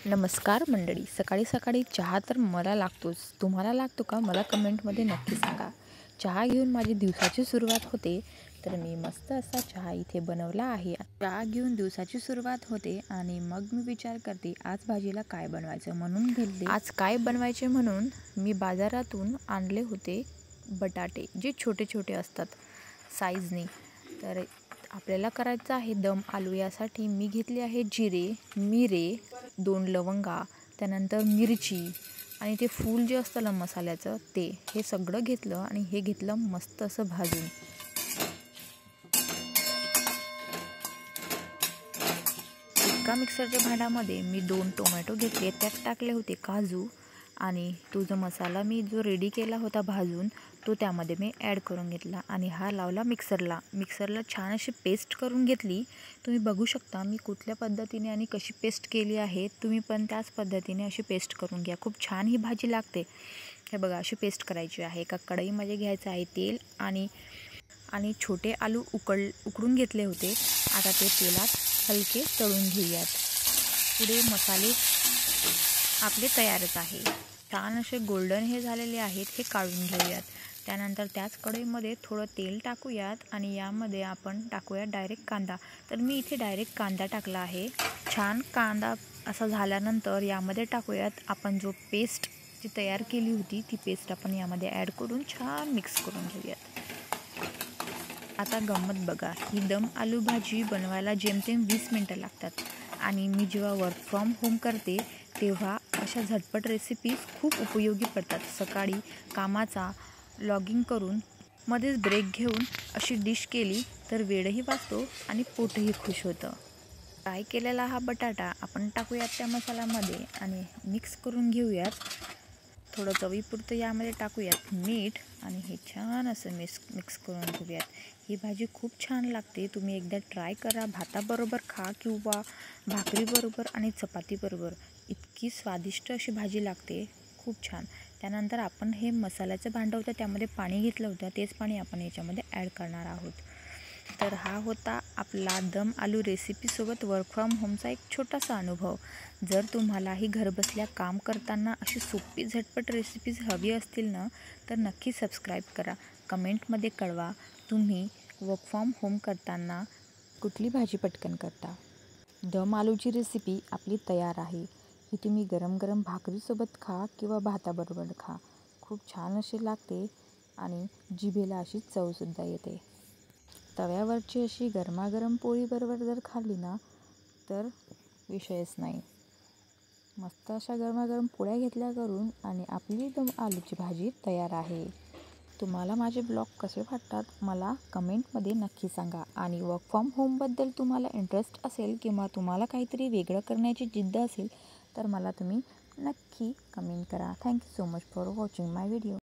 नमस्कार मंडळी. सकाळी सकाळी चहा तर मला लागतोच. तुम्हाला लागतो का? मला कमेंटमध्ये नक्की सांगा. चहा घेऊन माझी दिवसाची सुरुवात होते. तर मी मस्त असा चहा इथे बनवला आहे. चहा घेऊन दिवसाची सुरुवात होते आणि मग मी विचार करते आज भाजीला काय बनवायचं म्हणून घेतले. आज काय बनवायचे म्हणून मी बाजारातून आणले होते बटाटे, जे छोटे छोटे असतात साईजने. तर आपल्याला करायचं आहे दम आलू. यासाठी मी घेतली आहे जिरे, मिरे, 2 लवंगा, त्यानंतर मिरची आणि ते फूल जे असतं ना मसाल्याचं ते, हे सगळं घेतलं आणि हे घेतलं मस्त असं भाजून. एका मिक्सरच्या भांड्यामध्ये मी 2 टोमॅटो घेतले, त्यात टाकले होते काजू आणि तो जो मसाला मी रेडी केला होता भाजून तो त्यामध्ये मी ॲड करून घेतला आणि हा लावला मिक्सरला छान अशी पेस्ट करून घेतली. तुम्ही बघू शकता मी कुठल्या पद्धतीने आणि कशी पेस्ट केली आहे. तुम्ही पण त्याच पद्धतीने अशी पेस्ट करून घ्या. खूप छान ही भाजी लागते. हे बघा, अशी पेस्ट करायची आहे. एका कढईमध्ये घ्यायचं आहे तेल आणि छोटे आलू उकडून घेतले होते. आता ते तेलात हलके तळून घेऊयात. पुढे मसाले आपले तयारच आहे. छान असे गोल्डन हे झालेले आहेत, हे काढून घेऊयात. त्यानंतर त्याच कढईमध्ये थोडं तेल टाकूयात आणि यामध्ये आपण टाकूयात डायरेक्ट कांदा. तर मी इथे डायरेक्ट कांदा टाकला आहे. छान कांदा असा झाल्यानंतर यामध्ये टाकूयात आपण जो पेस्ट जी तयार केली होती ती पेस्ट आपण यामध्ये ॲड करून छान मिक्स करून घेऊयात. आता गंमत बघा, ही दम आलू भाजी बनवायला जेमतेम 20 मिनटं लागतात आणि मी जेव्हा वर्क फ्रॉम होम करते तेव्हा अशा झटपट रेसिपीज खूप उपयोगी पडतात. सकाळी कामाचा लॉगिंग करून मध्येच ब्रेक घेऊन अशी डिश केली तर वेळही वाचतो आणि पोटही खुश होतं. फ्राय केलेला हा बटाटा आपण टाकूयात त्या मसाल्यामध्ये आणि मिक्स करून घेऊयात. थोडं चवीपुरतं यामध्ये टाकूयात मीठ आणि हे छान असं मिक्स करून घेऊयात. ही भाजी खूप छान लागते. तुम्ही एकदा ट्राय करा. भाताबरोबर खा किंवा भाकरीबरोबर आणि चपातीबरोबर. इतकी स्वादिष्ट अशी भाजी लागते, खूप छान. त्यानंतर आपण हे मसाल्याचं भांडं होतं त्यामध्ये पाणी घेतलं होतं, तेच पाणी आपण याच्यामध्ये ॲड करणार आहोत. तर हा होता आपला दम आलू रेसिपीसोबत वर्क फ्रॉम होमचा एक छोटासा अनुभव. जर तुम्हालाही घरबसल्या काम करताना अशी सोपी झटपट रेसिपीज हवी असतील ना तर नक्की सबस्क्राईब करा. कमेंटमध्ये कळवा तुम्ही वर्क फ्रॉम होम करताना कुठली भाजी पटकन करता. दम आलूची रेसिपी आपली तयार आहे. ही तुम्ही गरम गरम भाकरीसोबत खा किंवा भाताबरोबर खा. खूप छान अशी लागते आणि जिभेला अशी चवसुद्धा येते. तव्यावरची अशी गरमागरम पोळीबरोबर जर खाल्ली ना तर विषयच नाही. मस्त अशा गरमागरम पोळ्या घेतल्या करून आणि आपली दम आलूची भाजी तयार आहे. तुम्हाला माझे ब्लॉग कसे वाटतात मला कमेंटमध्ये नक्की सांगा. आणि वर्क फ्रॉम होमबद्दल तुम्हाला इंटरेस्ट असेल किंवा तुम्हाला काहीतरी वेगळं करण्याची जिद्द असेल तर मला तुम्ही नक्की कमेंट करा. Thank you so much for watching my video.